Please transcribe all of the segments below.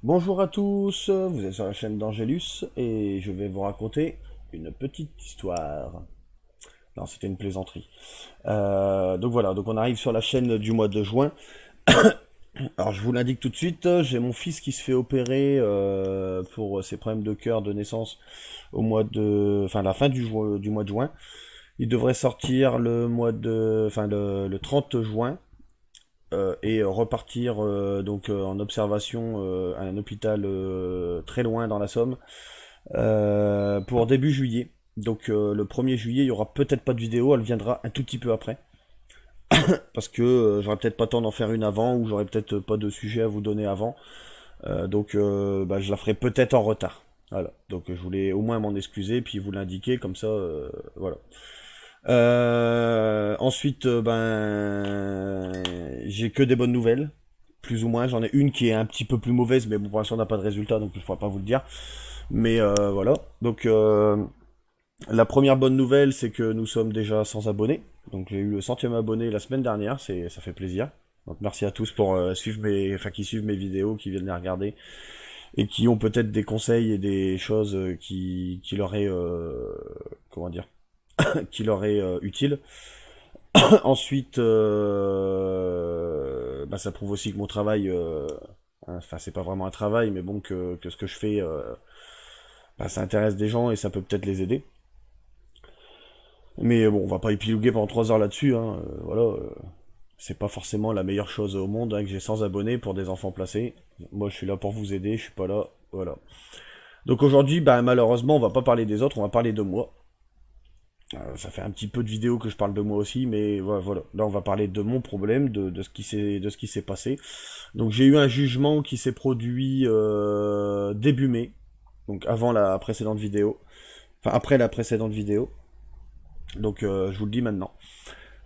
Bonjour à tous, vous êtes sur la chaîne d'Angélus et je vais vous raconter une petite histoire. Non, c'était une plaisanterie. Donc voilà, donc on arrive sur la chaîne du mois de juin. Alors je vous l'indique tout de suite, j'ai mon fils qui se fait opérer pour ses problèmes de cœur de naissance au mois de, enfin la fin du mois de juin. Il devrait sortir le mois de, enfin le 30 juin. Et repartir en observation à un hôpital très loin dans la Somme pour début juillet. Donc le 1er juillet, il y aura peut-être pas de vidéo, elle viendra un tout petit peu après. Parce que j'aurai peut-être pas le temps d'en faire une avant, ou j'aurai peut-être pas de sujet à vous donner avant. Je la ferai peut-être en retard. Voilà. Donc je voulais au moins m'en excuser, puis vous l'indiquer, comme ça, voilà. Ensuite, j'ai que des bonnes nouvelles, plus ou moins. J'en ai une qui est un petit peu plus mauvaise, mais bon, pour l'instant, on n'a pas de résultat, donc je ne pourrais pas vous le dire. Mais voilà. Donc, la première bonne nouvelle, c'est que nous sommes déjà 100 abonnés. Donc, j'ai eu le 100e abonné la semaine dernière, ça fait plaisir. Donc, merci à tous pour qui suivent mes vidéos, qui viennent les regarder, et qui ont peut-être des conseils et des choses qui leur est, comment dire, qui leur est utile. Ensuite, ça prouve aussi que mon travail, enfin c'est pas vraiment un travail, mais bon que ce que je fais, ça intéresse des gens et ça peut peut-être les aider. Mais bon, on va pas épiloguer pendant 3 heures là-dessus, hein, voilà. C'est pas forcément la meilleure chose au monde, hein, que j'ai 100 abonnés pour des enfants placés. Moi, je suis là pour vous aider, je suis pas là, voilà. Donc aujourd'hui, malheureusement, on va pas parler des autres, on va parler de moi. Ça fait un petit peu de vidéos que je parle de moi aussi, mais voilà. Là, on va parler de mon problème, de ce qui s'est passé. Donc, j'ai eu un jugement qui s'est produit début mai, donc avant la précédente vidéo, enfin après la précédente vidéo. Donc, je vous le dis maintenant.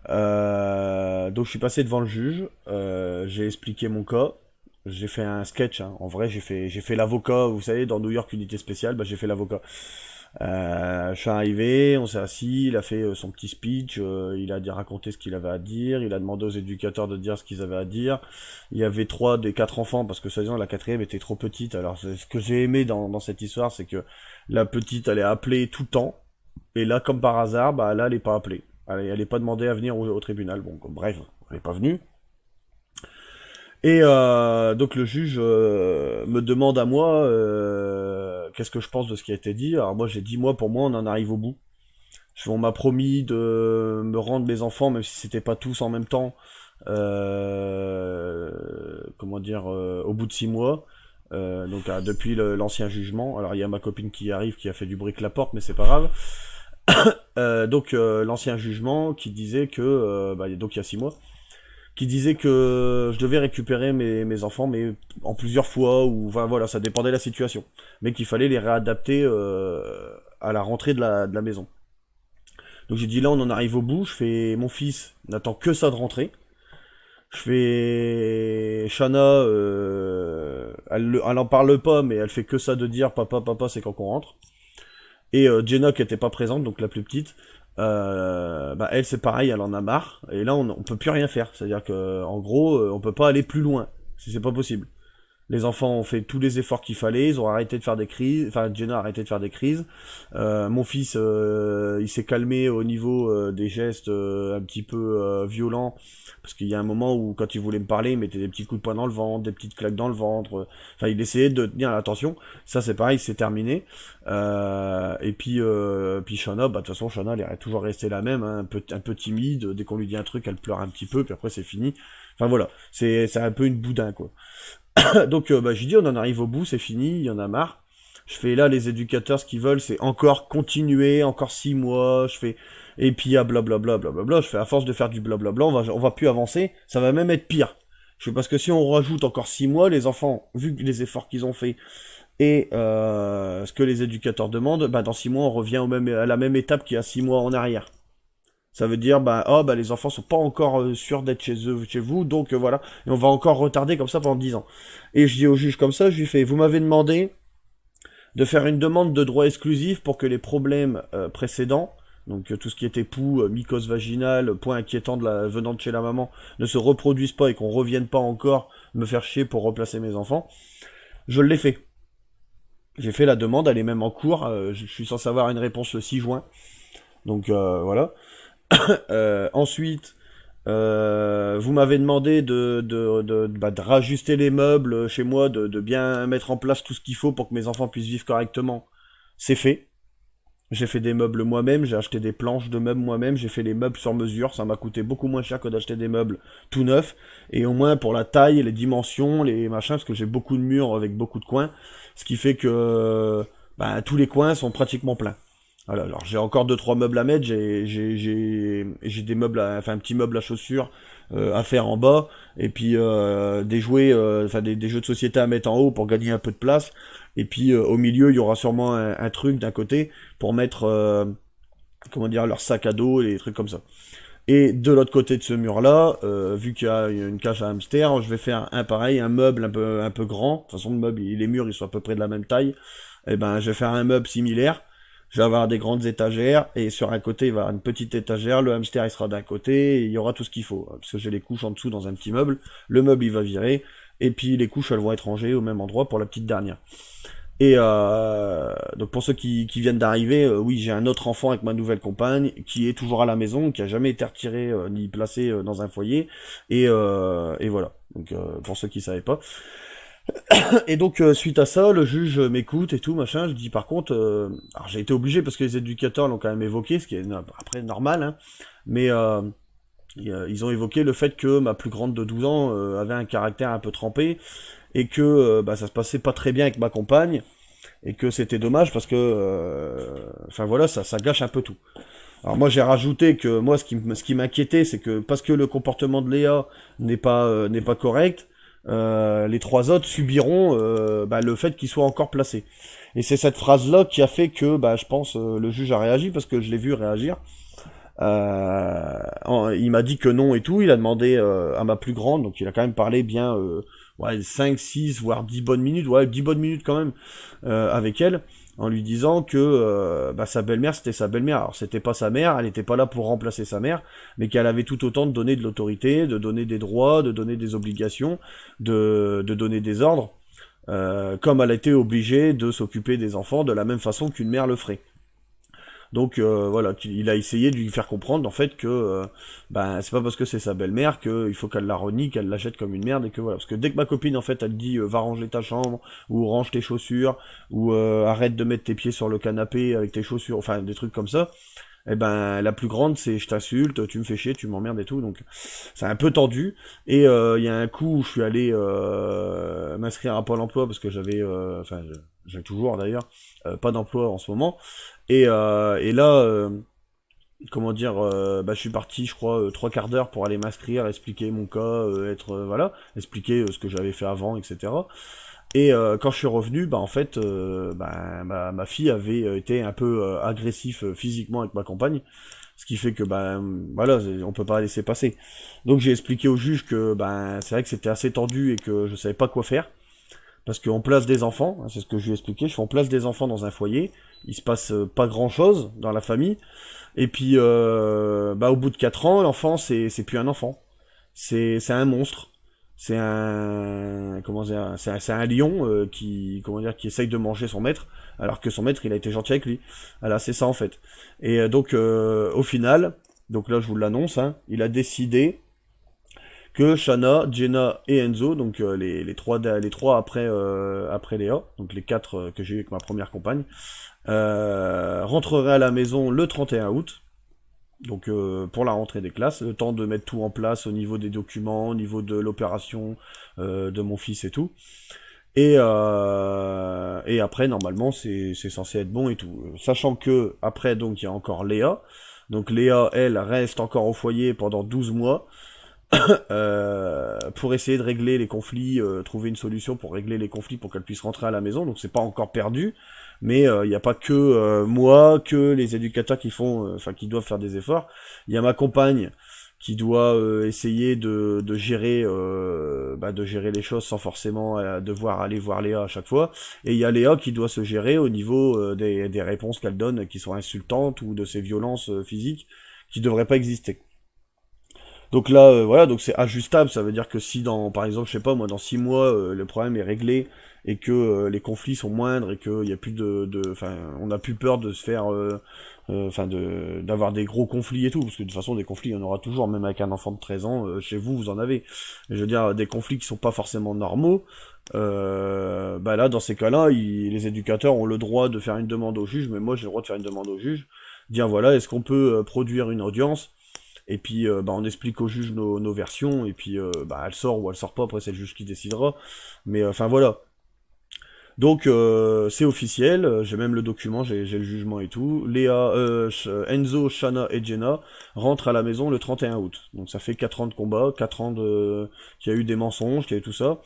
Donc, je suis passé devant le juge, j'ai expliqué mon cas. J'ai fait un sketch, hein. En vrai, j'ai fait l'avocat, vous savez, dans New York Unité Spéciale, j'ai fait l'avocat. Je suis arrivé, on s'est assis, il a fait son petit speech, il a raconté ce qu'il avait à dire, il a demandé aux éducateurs de dire ce qu'ils avaient à dire. Il y avait 3 des 4 enfants, parce que soi-disant la 4e était trop petite. Alors ce que j'ai aimé dans cette histoire, c'est que la petite, elle est appelée tout le temps, et là, comme par hasard, là, elle est pas appelée. Elle est pas demandée à venir au tribunal. Bon, bref, elle est pas venue. Et donc le juge me demande à moi qu'est-ce que je pense de ce qui a été dit. Alors moi j'ai dit, moi pour moi on en arrive au bout. On m'a promis de me rendre mes enfants, même si c'était pas tous en même temps, au bout de 6 mois. Depuis l'ancien jugement. Alors il y a ma copine qui arrive, qui a fait du bruit que la porte, mais c'est pas grave. L'ancien jugement qui disait que, donc il y a 6 mois, qui disait que je devais récupérer mes enfants, mais en plusieurs fois, ou enfin voilà, ça dépendait de la situation, mais qu'il fallait les réadapter à la rentrée de la maison. Donc j'ai dit, là on en arrive au bout, je fais, mon fils n'attend que ça de rentrer. Je fais, Shana, elle en parle pas, mais elle fait que ça de dire papa, papa, c'est quand on rentre. Et Jenna, qui était pas présente, donc la plus petite, elle c'est pareil, elle en a marre, et là on peut plus rien faire. C'est-à-dire que en gros, on peut pas aller plus loin, si c'est pas possible. Les enfants ont fait tous les efforts qu'il fallait, ils ont arrêté de faire des crises, enfin Jenna a arrêté de faire des crises. Mon fils, il s'est calmé au niveau des gestes un petit peu violents, parce qu'il y a un moment où quand il voulait me parler, il mettait des petits coups de poing dans le ventre, des petites claques dans le ventre. Enfin, il essayait de tenir l'attention. Ça c'est pareil, c'est terminé. Puis Shana, de toute façon Shana, elle est toujours restée la même, hein, un peu timide. Dès qu'on lui dit un truc, elle pleure un petit peu, puis après c'est fini. Enfin voilà, c'est un peu une boudin quoi. Donc j'ai dit on en arrive au bout, c'est fini, il y en a marre. Je fais là les éducateurs, ce qu'ils veulent c'est encore continuer, encore 6 mois, je fais et puis blablabla blablabla, je fais à force de faire du blablabla, on va plus avancer, ça va même être pire. Je fais parce que si on rajoute encore 6 mois, les enfants, vu les efforts qu'ils ont fait et ce que les éducateurs demandent, dans 6 mois on revient à la même étape qu'il y a 6 mois en arrière. Ça veut dire, les enfants sont pas encore sûrs d'être chez vous, donc voilà. Et on va encore retarder comme ça pendant 10 ans. Et je dis au juge comme ça, je lui fais, vous m'avez demandé de faire une demande de droit exclusif pour que les problèmes précédents, donc tout ce qui était poux, mycose vaginale, point inquiétant venant de chez la maman, ne se reproduisent pas et qu'on revienne pas encore me faire chier pour replacer mes enfants. Je l'ai fait. J'ai fait la demande, elle est même en cours, je suis censé avoir une réponse le 6 juin. Donc voilà. Ensuite, vous m'avez demandé de rajuster les meubles chez moi, de bien mettre en place tout ce qu'il faut pour que mes enfants puissent vivre correctement. C'est fait. J'ai fait des meubles moi-même, j'ai acheté des planches de meubles moi-même, j'ai fait les meubles sur mesure, ça m'a coûté beaucoup moins cher que d'acheter des meubles tout neufs, et au moins pour la taille, les dimensions, les machins, parce que j'ai beaucoup de murs avec beaucoup de coins, ce qui fait que tous les coins sont pratiquement pleins. Voilà, alors j'ai encore deux trois meubles à mettre, j'ai des meubles, enfin un petit meuble à chaussures à faire en bas, et puis des jouets, des jeux de société à mettre en haut pour gagner un peu de place, et puis au milieu il y aura sûrement un truc d'un côté pour mettre leur sac à dos et des trucs comme ça. Et de l'autre côté de ce mur-là, vu qu'il y a une cage à hamster, je vais faire un pareil, un meuble un peu grand. De toute façon, le meuble, les murs, ils sont à peu près de la même taille. Et ben, je vais faire un meuble similaire. Je vais avoir des grandes étagères, et sur un côté, il va y avoir une petite étagère, le hamster, il sera d'un côté, et il y aura tout ce qu'il faut. Parce que j'ai les couches en dessous dans un petit meuble. Le meuble, il va virer, et puis les couches, elles vont être rangées au même endroit pour la petite dernière. Et donc pour ceux qui viennent d'arriver, oui, j'ai un autre enfant avec ma nouvelle compagne qui est toujours à la maison, qui a jamais été retiré ni placé dans un foyer, et voilà. Donc pour ceux qui savaient pas. Et donc suite à ça, le juge m'écoute et tout machin. Je dis par contre, alors j'ai été obligé parce que les éducateurs l'ont quand même évoqué, ce qui est après normal, hein, mais ils ont évoqué le fait que ma plus grande de 12 ans avait un caractère un peu trempé, et que ça se passait pas très bien avec ma compagne, et que c'était dommage parce que ça gâche un peu tout. Alors moi j'ai rajouté que moi ce qui m'inquiétait, c'est que parce que le comportement de Léa n'est pas correct, les trois autres subiront le fait qu'il soit encore placé. Et c'est cette phrase là qui a fait que je pense le juge a réagi, parce que je l'ai vu réagir. Il m'a dit que non et tout, il a demandé à ma plus grande, donc il a quand même parlé bien 5, 6, voire 10 bonnes minutes, 10 bonnes minutes quand même avec elle, en lui disant que sa belle-mère c'était sa belle-mère. Alors c'était pas sa mère, elle était pas là pour remplacer sa mère, mais qu'elle avait tout autant de donner de l'autorité, de donner des droits, de donner des obligations, de donner des ordres, comme elle a été obligée de s'occuper des enfants de la même façon qu'une mère le ferait. Donc voilà, il a essayé de lui faire comprendre en fait que c'est pas parce que c'est sa belle-mère qu'il faut qu'elle la renie, qu'elle la jette comme une merde, et que voilà. Parce que dès que ma copine en fait elle dit va ranger ta chambre, ou range tes chaussures, ou arrête de mettre tes pieds sur le canapé avec tes chaussures, enfin des trucs comme ça, et la plus grande c'est je t'insulte, tu me fais chier, tu m'emmerdes et tout. Donc c'est un peu tendu. Et il y a un coup où je suis allé m'inscrire à Pôle emploi parce que j'avais j'ai toujours d'ailleurs pas d'emploi en ce moment. Et là, je suis parti, je crois, 3 quarts d'heure pour aller m'inscrire, expliquer mon cas, expliquer ce que j'avais fait avant, etc. Et quand je suis revenu, en fait, ma fille avait été un peu agressif physiquement avec ma compagne, ce qui fait que on peut pas la laisser passer. Donc j'ai expliqué au juge que c'est vrai que c'était assez tendu et que je savais pas quoi faire. Parce qu'on place des enfants, c'est ce que je lui ai expliqué, on place des enfants dans un foyer, il se passe pas grand chose dans la famille, et puis au bout de 4 ans, l'enfant c'est plus un enfant, c'est un monstre, c'est un c'est un lion qui essaye de manger son maître, alors que son maître il a été gentil avec lui. Voilà, c'est ça en fait. Et donc au final, donc là je vous l'annonce, hein, il a décidé que Shanna, Jenna et Enzo, donc les trois après Léa, donc les 4 que j'ai eu avec ma première compagne, rentreraient à la maison le 31 août, donc pour la rentrée des classes, le temps de mettre tout en place au niveau des documents, au niveau de l'opération de mon fils et tout. Et après normalement c'est censé être bon et tout. Sachant que après donc il y a encore Léa. Donc Léa, elle, reste encore au foyer pendant 12 mois. Pour essayer de régler les conflits, trouver une solution pour régler les conflits pour qu'elle puisse rentrer à la maison. Donc c'est pas encore perdu, mais il n'y a pas que moi, que les éducateurs qui qui doivent faire des efforts. Il y a ma compagne qui doit essayer de gérer les choses sans forcément devoir aller voir Léa à chaque fois. Et il y a Léa qui doit se gérer au niveau des réponses qu'elle donne qui sont insultantes, ou de ses violences physiques qui devraient pas exister. Donc là, voilà, donc c'est ajustable, ça veut dire que si par exemple, je sais pas, moi, dans 6 mois, le problème est réglé, et que les conflits sont moindres, et qu'il n'y a plus enfin, on n'a plus peur de se faire, enfin, d'avoir des gros conflits et tout, parce que de toute façon, des conflits, il y en aura toujours, même avec un enfant de 13 ans, chez vous, vous en avez. Je veux dire, des conflits qui sont pas forcément normaux, bah là, dans ces cas-là, les éducateurs ont le droit de faire une demande au juge, mais moi, j'ai le droit de faire une demande au juge, dire, voilà, est-ce qu'on peut produire une audience, et puis bah, on explique au juge nos versions, et puis bah, elle sort ou elle sort pas, après c'est le juge qui décidera. Mais enfin voilà. Donc c'est officiel, j'ai même le document, j'ai le jugement et tout. Enzo, Shanna et Jenna rentrent à la maison le 31 août. Donc ça fait 4 ans de combat, 4 ans qu'il y a eu des mensonges, qu'il y a eu tout ça.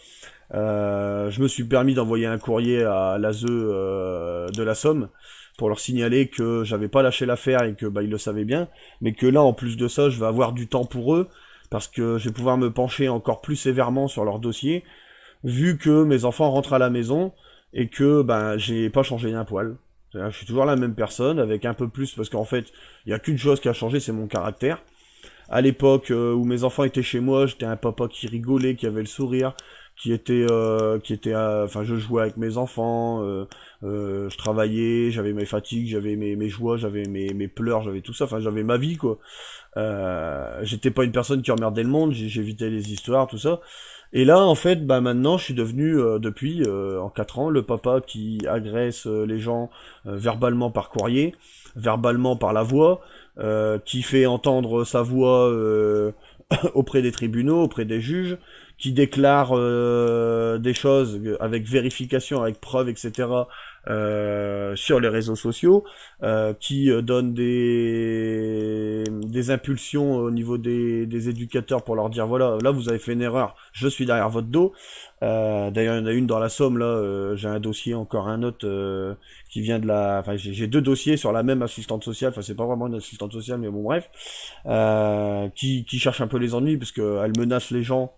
Je me suis permis d'envoyer un courrier à l'ASE de la Somme pour leur signaler que j'avais pas lâché l'affaire et que bah, ils le savaient bien, mais que là, en plus de ça, je vais avoir du temps pour eux, parce que je vais pouvoir me pencher encore plus sévèrement sur leur dossier, vu que mes enfants rentrent à la maison, et que ben j'ai pas changé d'un poil. C'est-à-dire, je suis toujours la même personne, avec un peu plus, parce qu'en fait, il y a qu'une chose qui a changé, c'est mon caractère. À l'époque où mes enfants étaient chez moi, j'étais un papa qui rigolait, qui avait le sourire, enfin, je jouais avec mes enfants, je travaillais, j'avais mes fatigues, j'avais mes joies, j'avais mes pleurs, j'avais tout ça, enfin, j'avais ma vie, quoi. J'étais pas une personne qui emmerdait le monde, j'évitais les histoires, tout ça. Et là, en fait, bah maintenant, je suis devenu, depuis, en 4 ans, le papa qui agresse les gens verbalement par courrier, verbalement par la voix, qui fait entendre sa voix auprès des tribunaux, auprès des juges, qui déclare des choses avec vérification, avec preuve, etc. Sur les réseaux sociaux, qui donne des impulsions au niveau des éducateurs pour leur dire voilà, là vous avez fait une erreur, je suis derrière votre dos. D'ailleurs, il y en a une dans la Somme, là, j'ai un dossier, encore un autre qui vient de la... Enfin, j'ai 2 dossiers sur la même assistante sociale, enfin c'est pas vraiment une assistante sociale, mais bon bref, qui cherche un peu les ennuis, parce qu'elle menace les gens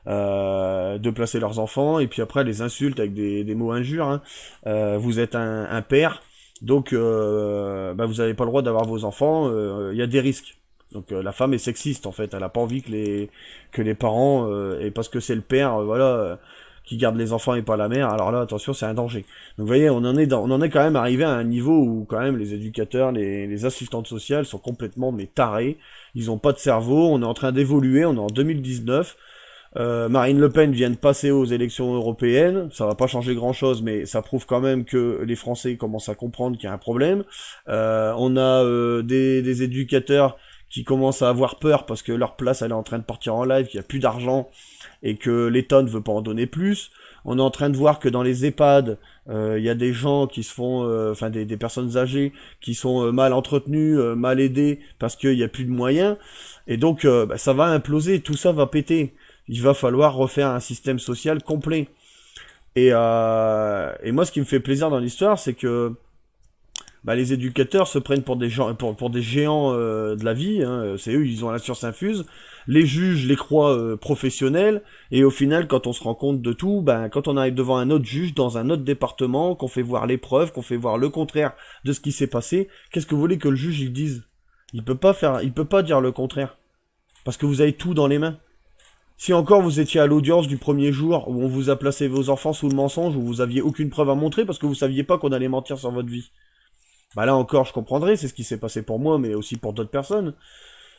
de placer leurs enfants, et puis après elle les insulte avec des mots injures, hein. Vous êtes un père, donc bah, vous n'avez pas le droit d'avoir vos enfants, il y a des risques. Donc la femme est sexiste en fait, elle a pas envie que les parents, et parce que c'est le père, voilà, qui garde les enfants et pas la mère, alors là attention, c'est un danger. Donc vous voyez, on en est quand même arrivé à un niveau où quand même les éducateurs, les assistantes sociales sont complètement mais tarés, ils ont pas de cerveau, on est en train d'évoluer, on est en 2019. Marine Le Pen vient de passer aux élections européennes, ça va pas changer grand chose, mais ça prouve quand même que les Français commencent à comprendre qu'il y a un problème. On a des éducateurs qui commencent à avoir peur parce que leur place elle est en train de partir en live, qu'il n'y a plus d'argent et que l'État ne veut pas en donner plus. On est en train de voir que dans les EHPAD, il y a des gens qui se font, enfin des personnes âgées qui sont mal entretenues, mal aidées parce qu'il n'y a plus de moyens. Et donc bah, ça va imploser, tout ça va péter. Il va falloir refaire un système social complet. Et moi, ce qui me fait plaisir dans l'histoire, c'est que bah, les éducateurs se prennent pour des gens, pour des géants de la vie. Hein. C'est eux, ils ont la science infuse. Les juges les croient professionnels. Et au final, quand on se rend compte de tout, ben, quand on arrive devant un autre juge dans un autre département, qu'on fait voir les preuves, qu'on fait voir le contraire de ce qui s'est passé, qu'est-ce que vous voulez que le juge il dise? Il peut pas dire le contraire, parce que vous avez tout dans les mains. Si encore vous étiez à l'audience du premier jour où on vous a placé vos enfants sous le mensonge, où vous aviez aucune preuve à montrer parce que vous saviez pas qu'on allait mentir sur votre vie, bah là encore je comprendrais, c'est ce qui s'est passé pour moi, mais aussi pour d'autres personnes.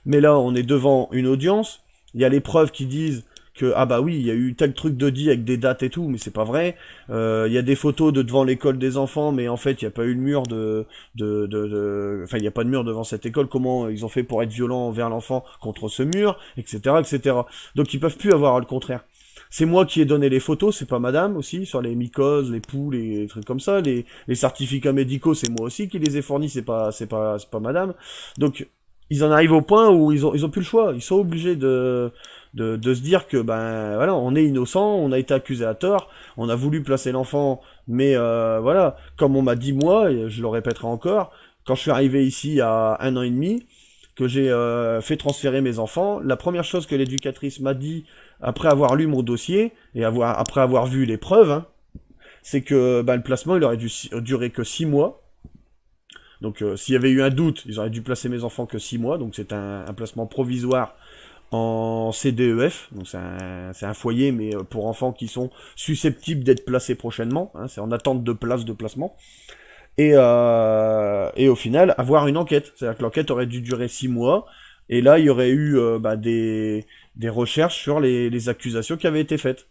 Mais là on est devant une audience, il y a les preuves qui disent que ah bah oui, il y a eu tel truc de dit avec des dates et tout, mais c'est pas vrai. Il y a des photos de devant l'école des enfants, mais en fait il n'y a pas eu le mur enfin il n'y a pas de mur devant cette école. Comment ils ont fait pour être violents envers l'enfant contre ce mur, etc., etc. Donc ils peuvent plus avoir le contraire. C'est moi qui ai donné les photos, c'est pas madame aussi, sur les mycoses, les poules, les trucs comme ça, les certificats médicaux, c'est moi aussi qui les ai fournis, c'est pas madame. Donc ils en arrivent au point où ils ont plus le choix, ils sont obligés de se dire que ben voilà, on est innocent, on a été accusé à tort, on a voulu placer l'enfant, mais voilà, comme on m'a dit moi, et je le répéterai encore, quand je suis arrivé ici il y a 1 an et demi, que j'ai fait transférer mes enfants, la première chose que l'éducatrice m'a dit après avoir lu mon dossier et après avoir vu les preuves, hein, c'est que ben, le placement il aurait dû durer que 6 mois. Donc s'il y avait eu un doute, ils auraient dû placer mes enfants que 6 mois, donc c'est un placement provisoire en CDEF, donc c'est un foyer, mais pour enfants qui sont susceptibles d'être placés prochainement, hein, c'est en attente de place de placement, et au final, avoir une enquête. C'est-à-dire que l'enquête aurait dû durer 6 mois, et là, il y aurait eu des recherches sur les accusations qui avaient été faites.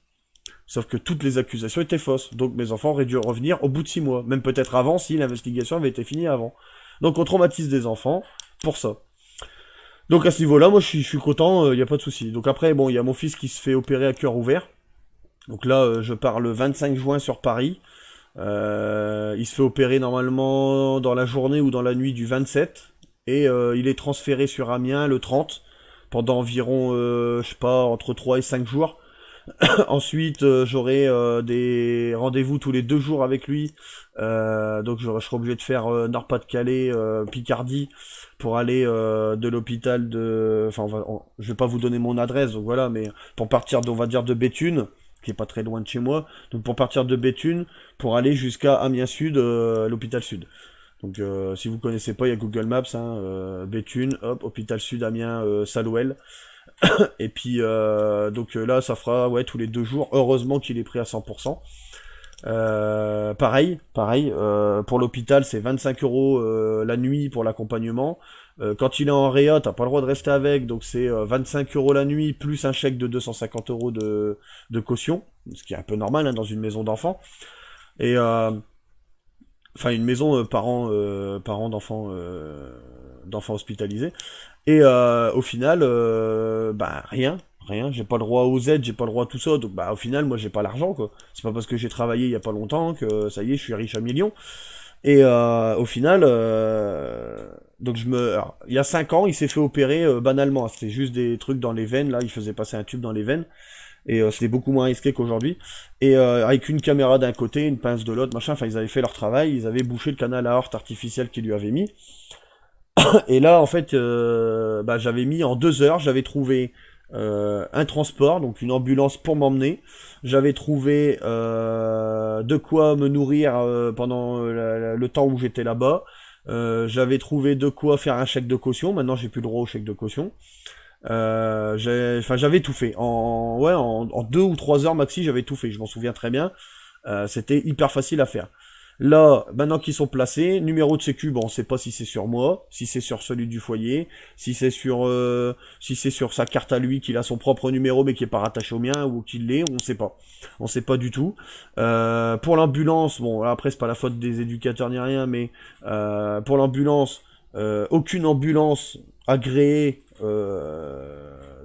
Sauf que toutes les accusations étaient fausses, donc mes enfants auraient dû revenir au bout de 6 mois, même peut-être avant si l'investigation avait été finie avant. Donc on traumatise des enfants pour ça. Donc à ce niveau-là, moi je suis content, il n'y a pas de souci. Donc après, bon, il y a mon fils qui se fait opérer à cœur ouvert. Donc là, je pars le 25 juin sur Paris. Il se fait opérer normalement dans la journée ou dans la nuit du 27. Et il est transféré sur Amiens le 30, pendant environ, je sais pas, entre 3 et 5 jours. Ensuite, j'aurai des rendez-vous tous les 2 jours avec lui. Donc je serai obligé de faire Nord-Pas-de-Calais, Picardie, pour aller de l'hôpital de... Enfin, je vais pas vous donner mon adresse, donc voilà, mais pour partir, on va dire, de Béthune, qui est pas très loin de chez moi. Donc pour partir de Béthune, pour aller jusqu'à Amiens Sud, l'hôpital Sud. Donc si vous connaissez pas, il y a Google Maps, hein, Béthune, hop, hôpital Sud, Amiens, Salouel. Et puis donc là ça fera tous les 2 jours, heureusement qu'il est pris à 100%. Pareil, pour l'hôpital c'est 25 € la nuit pour l'accompagnement. Quand il est en réa, t'as pas le droit de rester avec, donc c'est 25 € la nuit plus un chèque de 250 € de caution, ce qui est un peu normal, hein, dans une maison d'enfants. Et enfin une maison parents d'enfants hospitalisés. Et au final, rien, j'ai pas le droit aux aides, j'ai pas le droit à tout ça, donc au final, moi j'ai pas l'argent, quoi. C'est pas parce que j'ai travaillé il y a pas longtemps que ça y est, je suis riche à millions. Et au final, donc il y a 5 ans, il s'est fait opérer banalement, c'était juste des trucs dans les veines, là, il faisait passer un tube dans les veines, et c'était beaucoup moins risqué qu'aujourd'hui. Et avec une caméra d'un côté, une pince de l'autre, machin, enfin ils avaient fait leur travail, ils avaient bouché le canal à aorte artificiel qu'ils lui avaient mis. Et là, en fait, j'avais mis en 2 heures, j'avais trouvé un transport, donc une ambulance pour m'emmener. J'avais trouvé de quoi me nourrir pendant le temps où j'étais là-bas. J'avais trouvé de quoi faire un chèque de caution. Maintenant, j'ai plus le droit au chèque de caution. J'avais tout fait. En 2 ou 3 heures maxi, j'avais tout fait. Je m'en souviens très bien. C'était hyper facile à faire. Là, maintenant qu'ils sont placés, numéro de sécu, bon, on sait pas si c'est sur moi, si c'est sur celui du foyer, si c'est sur sa carte à lui, qu'il a son propre numéro mais qui est pas rattaché au mien, ou qu'il l'est, on sait pas du tout. Pour l'ambulance, bon, là, après c'est pas la faute des éducateurs ni rien, mais pour l'ambulance, aucune ambulance agréée,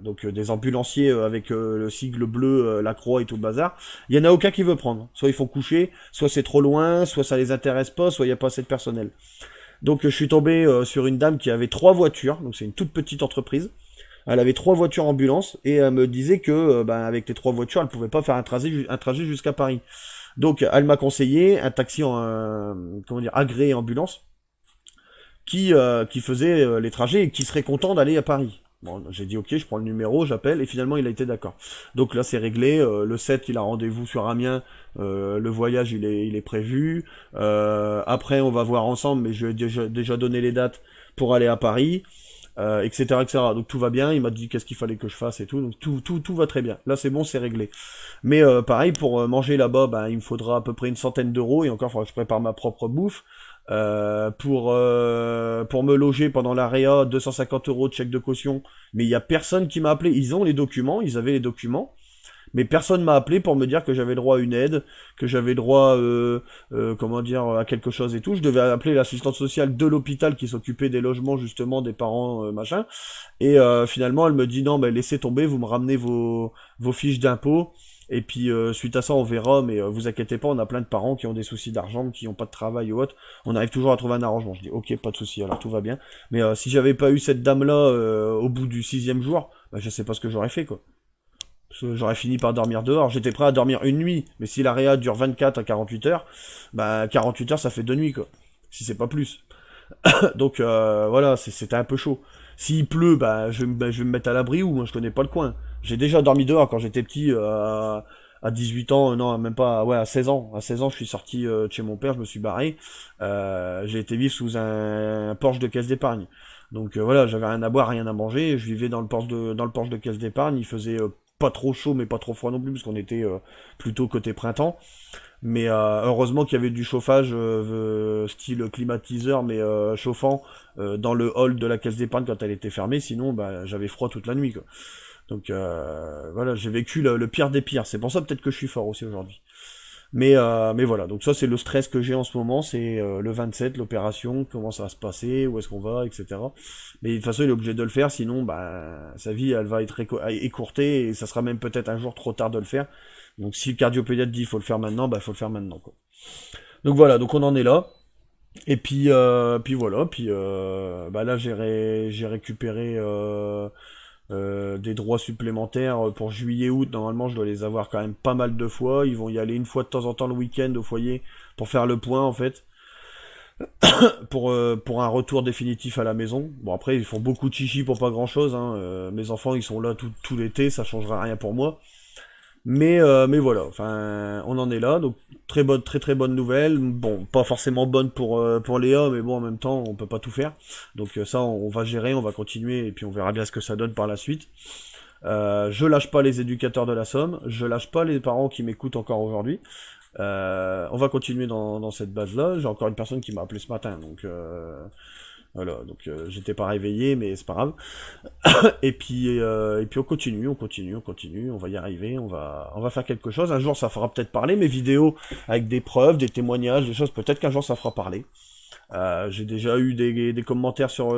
donc des ambulanciers avec le sigle bleu, la croix et tout le bazar, il y en a aucun qui veut prendre. Soit ils font coucher, soit c'est trop loin, soit ça les intéresse pas, soit il y a pas assez de personnel. Donc je suis tombé sur une dame qui avait 3 voitures, donc c'est une toute petite entreprise. Elle avait 3 voitures ambulance et elle me disait que avec les 3 voitures, elle pouvait pas faire un trajet jusqu'à Paris. Donc elle m'a conseillé un taxi agréé ambulance qui faisait les trajets et qui serait content d'aller à Paris. Bon, j'ai dit ok, je prends le numéro, j'appelle, et finalement il a été d'accord. Donc là c'est réglé, le 7 il a rendez-vous sur Amiens, le voyage il est prévu, après on va voir ensemble, mais je lui ai déjà donné les dates pour aller à Paris, etc., etc. Donc tout va bien, il m'a dit qu'est-ce qu'il fallait que je fasse et tout, donc tout va très bien. Là c'est bon, c'est réglé. Mais pareil, pour manger là-bas, il me faudra à peu près une centaine d'euros, et encore il faudra que je prépare ma propre bouffe. Pour me loger pendant la réa, 250 € de chèque de caution, mais il y a personne qui m'a appelé. Ils avaient les documents, mais personne m'a appelé pour me dire que j'avais droit à une aide, que j'avais droit à quelque chose et tout. Je devais appeler l'assistante sociale de l'hôpital qui s'occupait des logements justement des parents machin, et finalement elle me dit non, laissez tomber, vous me ramenez vos fiches d'impôts. Et puis suite à ça on verra, mais vous inquiétez pas, on a plein de parents qui ont des soucis d'argent, qui ont pas de travail ou autre, on arrive toujours à trouver un arrangement. Je dis ok, pas de souci, alors tout va bien. Mais si j'avais pas eu cette dame là au bout du 6e jour, je sais pas ce que j'aurais fait, quoi. Parce que j'aurais fini par dormir dehors, j'étais prêt à dormir une nuit, mais si la réa dure 24 à 48 heures, 48 heures ça fait 2 nuits, quoi. Si c'est pas plus. Donc voilà, c'était un peu chaud. S'il pleut, je vais me mettre à l'abri, ou moi je connais pas le coin. J'ai déjà dormi dehors quand j'étais petit, à 18 ans, non, même pas, à 16 ans. À 16 ans, je suis sorti de chez mon père, je me suis barré. J'ai été vivre sous un Porsche de caisse d'épargne. Donc voilà, j'avais rien à boire, rien à manger, je vivais dans le Porsche de caisse d'épargne, il faisait pas trop chaud mais pas trop froid non plus, parce qu'on était plutôt côté printemps. Mais heureusement qu'il y avait du chauffage style climatiseur, mais chauffant dans le hall de la caisse d'épargne quand elle était fermée, sinon bah, j'avais froid toute la nuit, quoi. Donc voilà, j'ai vécu le pire des pires, c'est pour ça peut-être que je suis fort aussi aujourd'hui. Mais voilà, donc ça c'est le stress que j'ai en ce moment, c'est le 27, l'opération, comment ça va se passer, où est-ce qu'on va, etc. Mais de toute façon il est obligé de le faire, sinon bah, sa vie elle va être écourtée et ça sera même peut-être un jour trop tard de le faire. Donc si le cardiopédiatre dit il faut le faire maintenant, bah il faut le faire maintenant, quoi. Donc voilà, donc on en est là. Et puis voilà, bah là j'ai récupéré des droits supplémentaires pour juillet-août. Normalement, je dois les avoir quand même pas mal de fois. Ils vont y aller une fois de temps en temps le week-end au foyer pour faire le point, en fait, pour un retour définitif à la maison. Bon, après, ils font beaucoup de chichi pour pas grand-chose, hein. Mes enfants, ils sont là tout l'été, ça changera rien pour moi. Mais voilà, enfin, on en est là, donc très très bonne nouvelle. Bon, pas forcément bonne pour Léa, mais bon, en même temps, on peut pas tout faire. Donc ça, on va gérer, on va continuer, et puis on verra bien ce que ça donne par la suite. Je lâche pas les éducateurs de la Somme, je lâche pas les parents qui m'écoutent encore aujourd'hui. On va continuer dans cette base-là. J'ai encore une personne qui m'a appelé ce matin, donc voilà, donc j'étais pas réveillé, mais c'est pas grave. Et puis on va y arriver, on va faire quelque chose. Un jour, ça fera peut-être parler, mes vidéos avec des preuves, des témoignages, des choses. Peut-être qu'un jour, ça fera parler. J'ai déjà eu des commentaires sur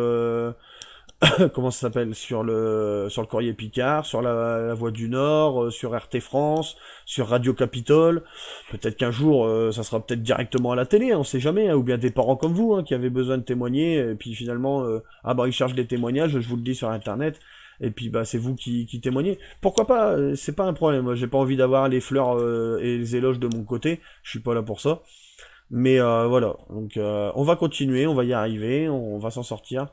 comment ça s'appelle, sur le Courrier Picard, sur la Voix du Nord, sur RT France, sur Radio Capitole. Peut-être qu'un jour ça sera peut-être directement à la télé, hein, on sait jamais, hein, ou bien des parents comme vous, hein, qui avaient besoin de témoigner, et puis finalement ah bah ils cherchent des témoignages, je vous le dis sur internet, et puis bah c'est vous qui témoignez. Pourquoi pas, c'est pas un problème. Moi j'ai pas envie d'avoir les fleurs et les éloges de mon côté, je suis pas là pour ça. Mais voilà, donc on va continuer, on va y arriver, on va s'en sortir.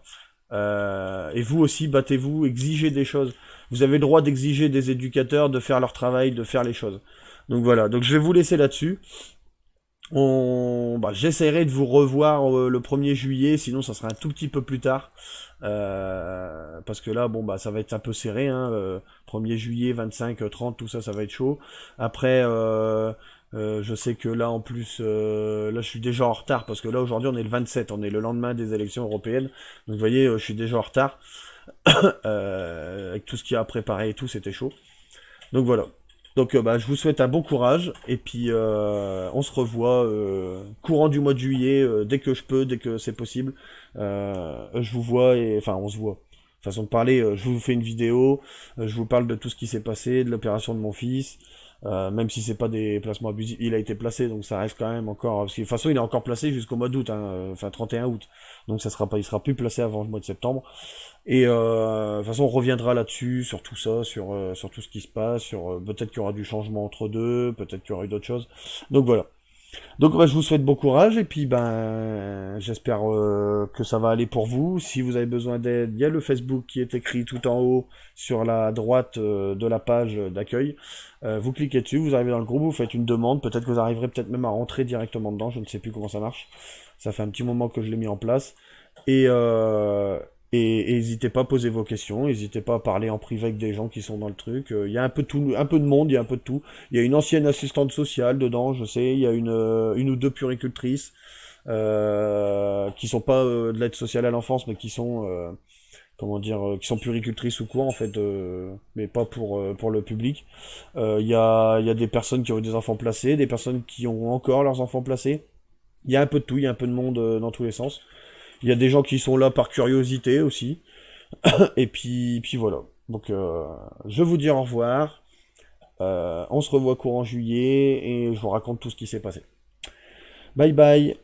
Et vous aussi, battez-vous, exigez des choses. Vous avez le droit d'exiger des éducateurs de faire leur travail, de faire les choses. Donc voilà, donc je vais vous laisser là-dessus. J'essaierai de vous revoir le 1er juillet, sinon ça sera un tout petit peu plus tard. Parce que là, bon, bah, ça va être un peu serré, hein. 1er juillet, 25, 30, tout ça, ça va être chaud. Après, je sais que là, en plus, là, je suis déjà en retard, parce que là, aujourd'hui, on est le 27, on est le lendemain des élections européennes. Donc, vous voyez, je suis déjà en retard. Avec tout ce qu'il y a à préparer et tout, c'était chaud. Donc, voilà. Donc, je vous souhaite un bon courage, et puis, on se revoit courant du mois de juillet, dès que je peux, dès que c'est possible. Je vous vois, enfin, on se voit. Façon de parler, je vous fais une vidéo, je vous parle de tout ce qui s'est passé, de l'opération de mon fils. Même si c'est pas des placements abusifs, il a été placé, donc ça reste quand même encore. Parce que de toute façon, il est encore placé jusqu'au mois d'août, hein, enfin 31 août. Donc ça sera pas, il sera plus placé avant le mois de septembre. Et de toute façon, on reviendra là-dessus, sur tout ça, sur tout ce qui se passe, sur peut-être qu'il y aura du changement entre deux, peut-être qu'il y aura eu d'autres choses. Donc voilà. Donc je vous souhaite bon courage et puis j'espère que ça va aller pour vous. Si vous avez besoin d'aide, il y a le Facebook qui est écrit tout en haut sur la droite de la page d'accueil. Vous cliquez dessus, vous arrivez dans le groupe, vous faites une demande, peut-être que vous arriverez peut-être même à rentrer directement dedans, je ne sais plus comment ça marche. Ça fait un petit moment que je l'ai mis en place. Et et n'hésitez pas à poser vos questions, n'hésitez pas à parler en privé avec des gens qui sont dans le truc. Il y a un peu de tout, un peu de monde, il y a un peu de tout. Il y a une ancienne assistante sociale dedans, je sais, il y a une ou deux puricultrices qui sont pas de l'aide sociale à l'enfance, mais qui sont comment dire, qui sont puricultrices ou quoi en fait, mais pas pour le public. Il y a des personnes qui ont eu des enfants placés, des personnes qui ont encore leurs enfants placés. Il y a un peu de tout, il y a un peu de monde dans tous les sens. Il y a des gens qui sont là par curiosité aussi. Et puis voilà. Donc je vous dis au revoir. On se revoit courant juillet et je vous raconte tout ce qui s'est passé. Bye bye.